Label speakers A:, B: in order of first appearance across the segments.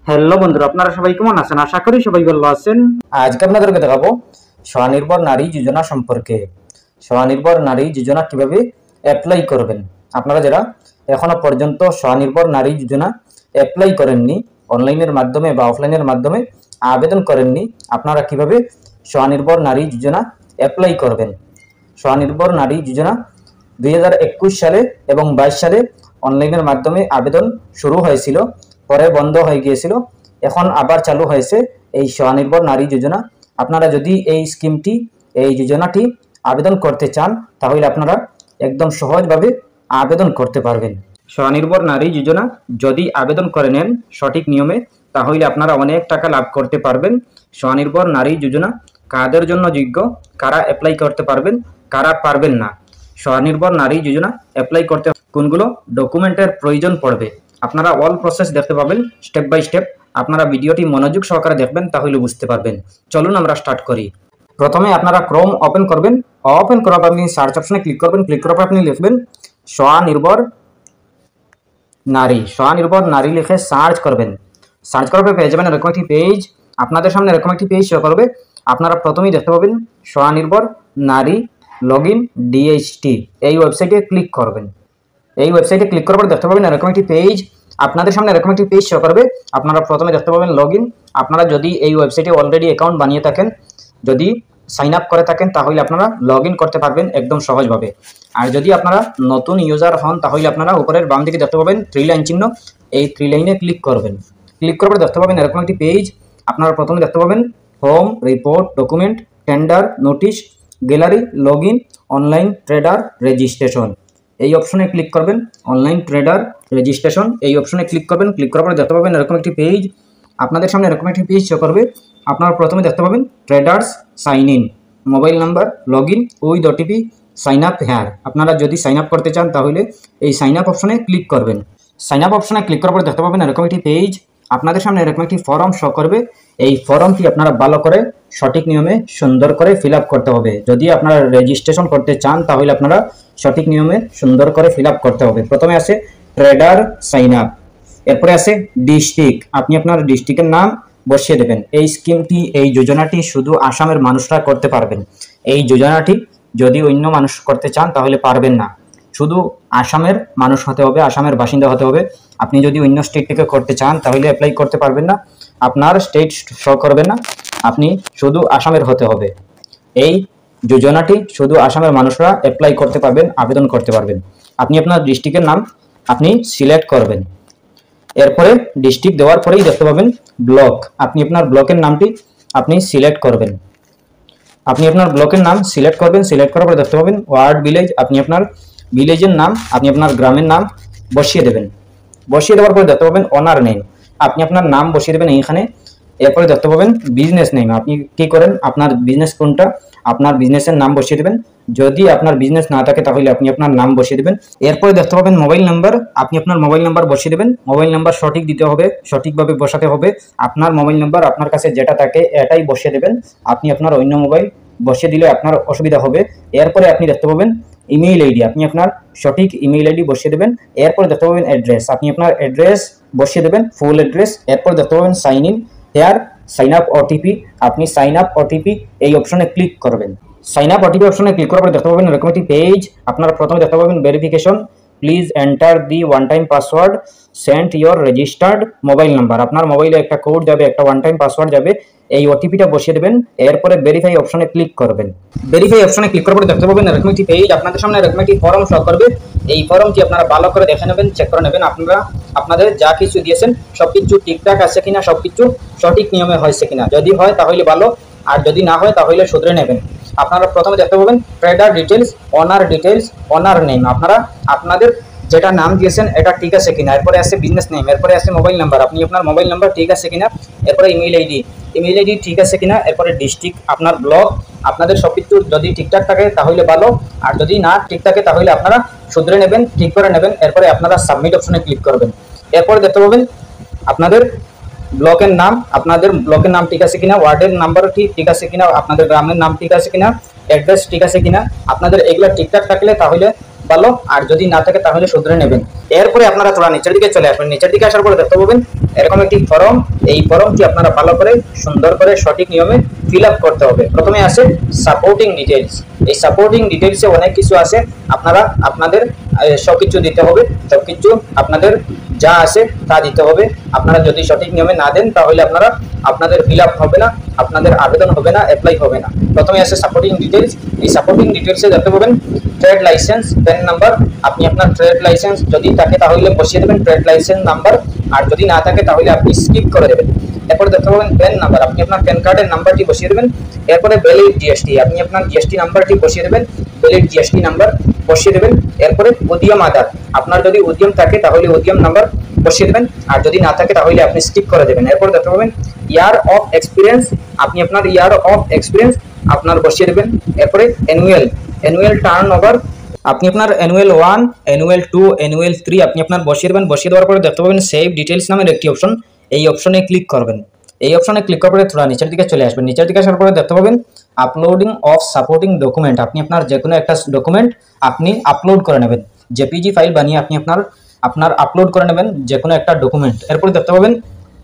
A: Hello বন্ধুরা, আপনারা সবাই কেমন আছেন? আশা করি সবাই ভালো আছেন। আজকে আপনাদেরকে দেখাবো স্বনির্ভর নারী যোজনা সম্পর্কে। স্বনির্ভর নারী যোজনা কিভাবে অ্যাপ্লাই করবেন। আপনারা যারা এখনো পর্যন্ত স্বনির্ভর নারী যোজনা অ্যাপ্লাই করেননি, অনলাইনের মাধ্যমে বা অফলাইনের মাধ্যমে আবেদন করেননি, আপনারা কিভাবে স্বনির্ভর নারী যোজনা অ্যাপ্লাই করবেন। স্বনির্ভর নারী যোজনা 2021 সালে এবং 22 সালে অনলাইনের মাধ্যমে আবেদন শুরু হয়েছিল, পরে বন্ধ হয়ে গিয়েছিল, এখন আবার চালু হয়েছে এই স্বনির্ভর নারী যোজনা। আপনারা যদি এই যোজনাটি আবেদন করতে চান তাহলে আপনারা একদম সহজভাবে আবেদন করতে পারবেন। স্বনির্ভর নারী যোজনা যদি আবেদন করে নেন সঠিক নিয়মে তাহলে আপনারা অনেক টাকা লাভ করতে পারবেন। স্বনির্ভর নারী যোজনা কাদের জন্য যোগ্য, কারা অ্যাপ্লাই করতে পারবেন, কারা পারবেন না। স্বনির্ভর নারী যোজনা অ্যাপ্লাই করতে কোনগুলো ডকুমেন্টের প্রয়োজন পড়বে আপনারা অল প্রসেস দেখতে পাবেন স্টেপ বাই স্টেপ। আপনারা ভিডিওটি মনোযোগ সহকারে দেখবেন তাহলে বুঝতে পারবেন। চলুন আমরা স্টার্ট করি। প্রথমে আপনারা ক্রোম ওপেন করবেন। ওপেন করার পর আপনি সার্চ অপশনে ক্লিক করবেন। ক্লিক করার পর আপনি লিখবেন স্বনির্ভর নারী লিখে সার্চ করবেন। সার্চ করার পর পেয়ে যাবেন এরকম একটি পেজ। আপনাদের সামনে এরকম একটি পেজ শো করবে। আপনারা প্রথমেই দেখতে পাবেন স্বনির্ভর নারী লগইন ডিএইচটি, এই ওয়েবসাইটে ক্লিক করবেন। এই ওয়েবসাইটে ক্লিক করার পর দেখতে পাবেন এরকম একটি পেজ। আপনাদের সামনে এরকম একটি পেজ শো করবে। আপনারা প্রথমে দেখতে পাবেন লগইন। আপনারা যদি এই ওয়েবসাইটে অলরেডি অ্যাকাউন্ট বানিয়ে থাকেন, যদি সাইন আপ করে থাকেন তাহলে আপনারা লগইন করতে পারবেন একদম সহজভাবে। আর যদি আপনারা নতুন ইউজার হন তাহলে আপনারা উপরের বাম দিকে দেখতে পাবেন 3 লাইন চিহ্ন, এই 3 লাইনে ক্লিক করবেন। ক্লিক করার পর দেখতে পাবেন এরকম একটি পেজ। আপনারা প্রথমে দেখতে পাবেন home, report, document, tender, notice, gallery, login, online trader, registration, এই অপশনে ক্লিক করবেন। অনলাইন ট্রেডার রেজিস্ট্রেশন এই অপশনে ক্লিক করবেন। ক্লিক করার পরে দেখতে পাবেন এরকম একটি পেজ। আপনাদের সামনে এরকম একটি পেজ শো করবে। আপনারা প্রথমে দেখতে পাবেন traders sign in, mobile number, login with OTP, sign up here. আপনারা যদি সাইন আপ করতে চান তাহলে এই সাইন আপ অপশনে ক্লিক করবেন। সাইন আপ অপশনে ক্লিক করার পরে দেখতে পাবেন এরকম একটি পেজ। আপনাদের সামনে এরকম একটি ফর্ম শো করবে। এই ফর্মটি আপনারা ভালো করে সঠিক নিয়মে সুন্দর করে ফিল আপ করতে হবে। যদি আপনারা রেজিস্ট্রেশন করতে চান তাহলে আপনারা সঠিক নিয়মে সুন্দর করে ফিল আপ করতে হবে। প্রথমে আছে ট্রেডার সাইন আপ, এরপরে আছে ডিস্ট্রিক্ট, আপনি আপনার ডিস্ট্রিক্টের নাম বসিয়ে দেবেন। এই স্কিমটি, এই যোজনাটি শুধু আসামের মানুষরা করতে পারবেন। এই যোজনাটি যদি অন্য মানুষ করতে চান তাহলে পারবেন না। শুধু আসামের মানুষ হতে হবে, আসামের বাসিন্দা হতে হবে। আপনি যদি অন্য স্টেট থেকে করতে চান তাহলে অ্যাপ্লাই করতে পারবেন না, আপনার স্টেট শো করবে না, আপনি শুধু আসামের হতে হবে। এই যোজনাটি শুধু আসামের মানুষরা অ্যাপ্লাই করতে পারবেন, আবেদন করতে পারবেন। আপনি আপনার ডিস্ট্রিক্টের নাম আপনি সিলেক্ট করবেন। এরপরে ডিস্ট্রিক্ট দেওয়ার পরেই দেখতে পাবেন ব্লক, আপনি আপনার ব্লকের নামটি আপনি সিলেক্ট করবেন। আপনি আপনার ব্লকের নাম সিলেক্ট করবেন। সিলেক্ট করার পরে দেখতে পাবেন ওয়ার্ড ভিলেজ, আপনি আপনার ভিলেজের নাম, আপনি আপনার গ্রামের নাম বসিয়ে দেবেন। বসিয়ে দেওয়ার পরে দেখতে পাবেন অনার নেম, আপনি আপনার নাম বসিয়ে দেবেন এইখানে। এরপরে দেখতে পাবেন বিজনেস নেম, আপনি কি করেন, আপনার বিজনেস কোনটা, আপনার বিজনেসের নাম বসিয়ে দেবেন। যদি আপনার বিজনেস না থাকে তাহলে আপনি আপনার নাম বসিয়ে দেবেন। এরপরে দেখতে পাবেন মোবাইল নাম্বার, আপনি আপনার মোবাইল নাম্বার বসিয়ে দেবেন। মোবাইল নাম্বার সঠিক দিতে হবে, সঠিকভাবে বসাতে হবে। আপনার মোবাইল নাম্বার আপনার কাছে যেটা থাকে এটাই বসিয়ে দেবেন। আপনি আপনার অন্য মোবাইল বসিয়ে দিলে আপনার অসুবিধা হবে। এরপরে আপনি দেখতে পাবেন ইমেইল আইডি, আপনি আপনার সঠিক ইমেইল আইডি বসিয়ে দেবেন। এরপরে দেখতে পাবেন অ্যাড্রেস, আপনি আপনার অ্যাড্রেস বসিয়ে দেবেন, ফুল অ্যাড্রেস। এরপর দেখতে পাবেন sign in here, sign up OTP, আপনি সাইন আপ ওটিপি এই অপশনে ক্লিক করবেন। সাইন আপ ওটিপি অপশনে ক্লিক করার পরে দেখতে পাবেন এরকম একটি পেজ। আপনারা প্রথমে দেখতে পাবেন verification, please enter the one time password, send your registered mobile number. আপনার মোবাইলে একটা কোড যাবে, একটা ওয়ান টাইম পাসওয়ার্ড যাবে, এই ওটিপিটা বসিয়ে দেবেন। এরপরে ভেরিফাই অপশনে ক্লিক করবেন। ভেরিফাই অপশনে ক্লিক করার পরে দেখতে পাবেন এরকম একটি পেজ। আপনাদের সামনে এরকম একটি ফর্ম শো করবে। এই ফর্মটি আপনারা ভালো করে দেখে নেবেন, চেক করে নেবেন। আপনারা আপনাদের যা কিছু দিয়েছেন সবকিছু ঠিকঠাক আছে কিনা, সবকিছু সঠিক নিয়মে হয়েছে কিনা। যদি হয় তাহলে ভালো, আর যদি না হয় তাহলে শুধরে নেবেন। আপনারা প্রথমে দেখতে পাবেন ট্রেডার ডিটেলস, অনার নেম, আপনারা আপনাদের যেটা নাম দিয়েছেন এটা ঠিক আছে কিনা। এরপরে আছে বিজনেস নেম, এরপরে আছে মোবাইল নাম্বার, আপনি আপনার মোবাইল নাম্বার ঠিক আছে কিনা। এরপরে ইমেইল আইডি ঠিক আছে কিনা। এরপরে ডিস্ট্রিক্ট, আপনার ব্লক, আপনাদের সবকিছু যদি ঠিকঠাক থাকে তাহলে ভালো, আর যদি না ঠিক থাকে তাহলে আপনারা শুধরে নেবেন, ঠিক করে নেবেন। এরপরে আপনারা সাবমিট অপশনে ক্লিক করবেন। এরপরে দেখতে পাবেন আপনাদের ব্লকের নাম, আপনাদের ব্লকের নাম ঠিক আছে কিনা, ওয়ার্ডের নাম্বার ঠিক আছে কিনা, আপনাদের গ্রামের নাম ঠিক আছে কিনা, অ্যাড্রেস ঠিক আছে কিনা। আপনাদের এগুলো ঠিকঠাক থাকলে তাহলে ভালো, আর যদি না থাকে তাহলে শুধরে নেবেন। এরপরে আপনারা থোড়া নিচের দিকে চলে আসবেন। নিচের দিকে আসার পরে দেখতে পাবেন এরকম একটি ফর্ম। এই ফর্মটি আপনারা ভালো করে সুন্দর করে সঠিক নিয়মে ফিল আপ করতে হবে। প্রথমে আসে সাপোর্টিং ডিটেইলস। এই সাপোর্টিং ডিটেইলসে অনেক কিছু আছে, আপনারা আপনাদের সবকিছু দিতে হবে, সবকিছু আপনাদের যা আছে তা দিতে হবে। আপনারা যদি সঠিক নিয়মে না দেন তাহলে আপনাদের ফিল আপ হবে না, আপনাদের আবেদন হবে না, অ্যাপ্লাই হবে না। প্রথমে আছে সাপোর্টিং ডিটেইলস। এই সাপোর্টিং ডিটেইলসে দেখতে পাবেন ট্রেড লাইসেন্স, প্যান নাম্বার। আপনি আপনার ট্রেড লাইসেন্স যদি থাকে তাহলে বসিয়ে দেবেন ট্রেড লাইসেন্স নাম্বার, আর যদি না থাকে তাহলে আপনি স্কিপ করে দেবেন। এরপরে দেখতে পাবেন প্যান নাম্বার, আপনি আপনার প্যান কার্ডের নাম্বারটি বসিয়ে দেবেন। এরপরে ভ্যালিড জিএসটি, আপনি আপনার জিএসটি নাম্বারটি বসিয়ে দেবেন, ভ্যালিড জিএসটি নাম্বার বসিয়ে দেবেন। এরপরে উদ্যম আধার, আপনার যদি উদ্যম থাকে তাহলে উদ্যম নাম্বার বসিয়ে দেবেন, আর যদি না থাকে তাহলে আপনি স্কিপ করে দেবেন। এরপর দেখতে পাবেন ইয়ার অফ এক্সপিরিয়েন্স, আপনি আপনার ইয়ার অফ এক্সপিরিয়েন্স আপনার বসিয়ে দেবেন। এরপরে অ্যানুয়াল টার্ন ওভার, আপনি আপনার অ্যানুয়াল 1, অ্যানুয়াল 2, অ্যানুয়াল 3 আপনি আপনার বসিয়ে দেবেন। বসিয়ে দেওয়ার পরে দেখতে পাবেন সেভ ডিটেলস নামের একটি অপশন, এই অপশনে ক্লিক করবেন। এই অপশনে ক্লিক করার পরে থোড়া নিচের দিকে চলে আসবেন। নিচের দিকে আসার পরে দেখতে পাবেন আপলোডিং অফ সাপোর্টিং ডকুমেন্ট, আপনি আপনার যে কোনো একটা ডকুমেন্ট আপনি আপলোড করে নেবেন। জেপিজি ফাইল বানিয়ে আপনি আপনার আপলোড করে নেবেন যে কোনো একটা ডকুমেন্ট। এরপরে দেখতে পাবেন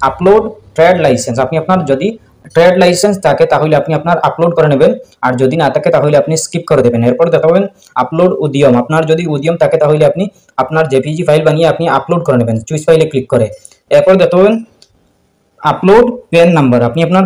A: আপলোড ট্রেড লাইসেন্স, আপনি আপনার যদি ট্রেড লাইসেন্স থাকে তাহলে আপনি আপনার আপলোড করে নেবেন, আর যদি না থাকে তাহলে আপনি স্কিপ করে দেবেন। এরপর দেখতে পাবেন আপলোড উদ্যম, আপনার যদি উদ্যম থাকে তাহলে আপনি আপনার জেপিজি ফাইল বানিয়ে আপনি আপলোড করে নেবেন চুইস ফাইলে ক্লিক করে। এরপর দেখতে পাবেন আপলোড প্যান নাম্বার, আপনি আপনার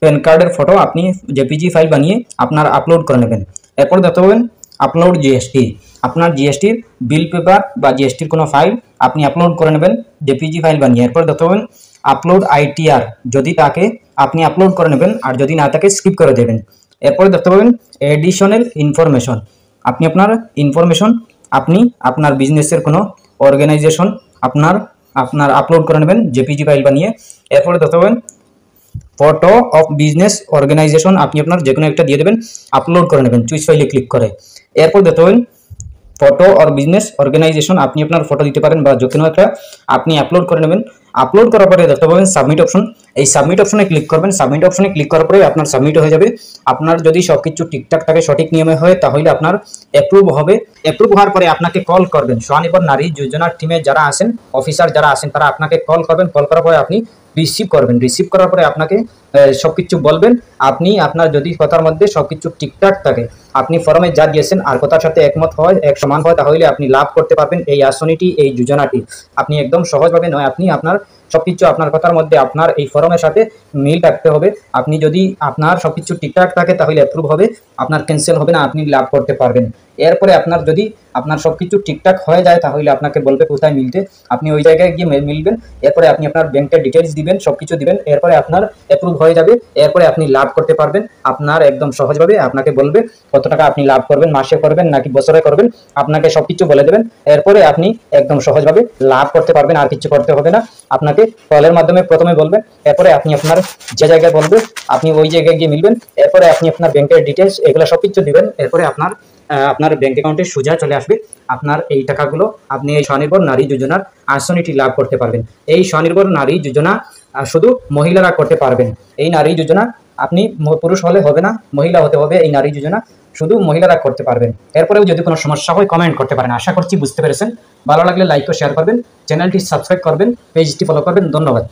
A: প্যান কার্ডের ফটো আপনি জেপিজি ফাইল বানিয়ে আপনার আপলোড করে নেবেন। এরপর দেখতে পাবেন আপলোড জিএসটি, আপনার জিএসটির বিল পেপার বা জিএসটির কোনো ফাইল আপনি আপলোড করে নেবেন জেপিজি ফাইল বানিয়ে। এরপর দেখতে পাবেন আপলোড আইটিআর, যদি তাকে আপনি আপলোড করে নেবেন, আর যদি না তাকে স্কিপ করে দেবেন। এরপরে দেখতে পাবেন এডিশনাল ইনফরমেশন, আপনি আপনার ইনফরমেশন আপনি আপনার বিজনেসের কোনো অর্গানাইজেশন আপনার আপলোড করে নেবেন জেপিজি ফাইল বানিয়ে। এরপরে দেখতে পাবেন ফটো অফ বিজনেস অর্গানাইজেশন, আপনি আপনার যে কোনো একটা দিয়ে দেবেন, আপলোড করে নেবেন চুইস ফাইলে ক্লিক করে। এরপর দেখতে পাবেন ফটো অর বিজনেস অর্গানাইজেশন, আপনি আপনার ফটো দিতে পারেন বা যে কোনো একটা আপনি আপলোড করে নেবেন। আপলোড করার পরে দেখতে পাবেন সাবমিট অপশন, এই সাবমিট অপশনে ক্লিক করবেন। সাবমিট অপশনে ক্লিক করার পরে আপনার সাবমিট হয়ে যাবে। আপনার যদি সবকিছু ঠিকঠাক থাকে, সঠিক নিয়মে হয়, তাহলে আপনার অ্যাপ্রুভ হবে। অ্যাপ্রুভ হওয়ার পরে আপনাকে কল করবেন স্বনির্ভর নারী যোজনার টিমে যারা আছেন, অফিসার যারা আছেন তারা আপনাকে কল করবেন। কল করার পরে আপনি রিসিভ করবেন। রিসিভ করার পরে আপনাকে সবকিছু বলবেন। আপনি আপনার যদি কথার মধ্যে সবকিছু ঠিকঠাক থাকে, আপনি ফর্মে যা দিয়েছেন আর কথার সাথে একমত হয়, এক সমান হয়, তাহলে আপনি লাভ করতে পারবেন এই আসনিটি, এই যোজনাটি। আপনি একদম সহজভাবে নয়, আপনি আপনার সবকিছু আপনার কথার মধ্যে আপনার এই ফর্মের সাথে মিল রাখতে হবে। আপনি যদি আপনার সবকিছু ঠিকঠাক থাকে তাহলে অ্যাপ্রুভ হবে, আপনার ক্যান্সেল হবে না, আপনি লাভ করতে পারবেন। এরপরে আপনার যদি আপনার সবকিছু ঠিকঠাক হয়ে যায় তাহলে আপনাকে বলবে কোথায় মিলতে, আপনি ওই জায়গায় গিয়ে মিলবেন। এরপরে আপনি আপনার ব্যাংকের ডিটেলস দিবেন, সবকিছু দিবেন, এরপরে আপনার অ্যাপ্রুভ হয়ে যাবে। এরপরে আপনি লাভ করতে পারবেন। আপনার একদম সহজভাবে আপনাকে বলবে কত টাকা আপনি লাভ করবেন, মাসে করবেন নাকি বছরে করবেন, আপনাকে সবকিছু বলে দেবেন। এরপরে আপনি একদম সহজভাবে লাভ করতে পারবেন, আর কিছু করতে হবে না। আপনাকে কলের মাধ্যমে প্রথমে বলবে, এরপরে আপনি আপনার যে জায়গায় বলবে আপনি ওই জায়গায় গিয়ে মিলবেন। এরপরে আপনি আপনার ব্যাংকের ডিটেলস এগুলো সবকিছু দিবেন। এরপরে আপনার ব্যাংক অ্যাকাউন্টে সোজা চলে আসবে আপনার এই টাকাগুলো। আপনি এই স্বনির্ভর নারী যোজনার আসনটি লাভ করতে পারবেন। এই স্বনির্ভর নারী যোজনা শুধু মহিলারা করতে পারবেন। এই নারী যোজনা আপনি পুরুষ হলে হবে না, মহিলা হতে হবে। এই নারী যোজনা শুধু মহিলারা করতে পারবেন। এরপরেও যদি কোনো সমস্যা হয় কমেন্ট করতে পারেন। আশা করছি বুঝতে পেরেছেন। ভালো লাগলে লাইক ও শেয়ার করবেন, চ্যানেলটি সাবস্ক্রাইব করবেন, পেজটি ফলো করবেন। ধন্যবাদ।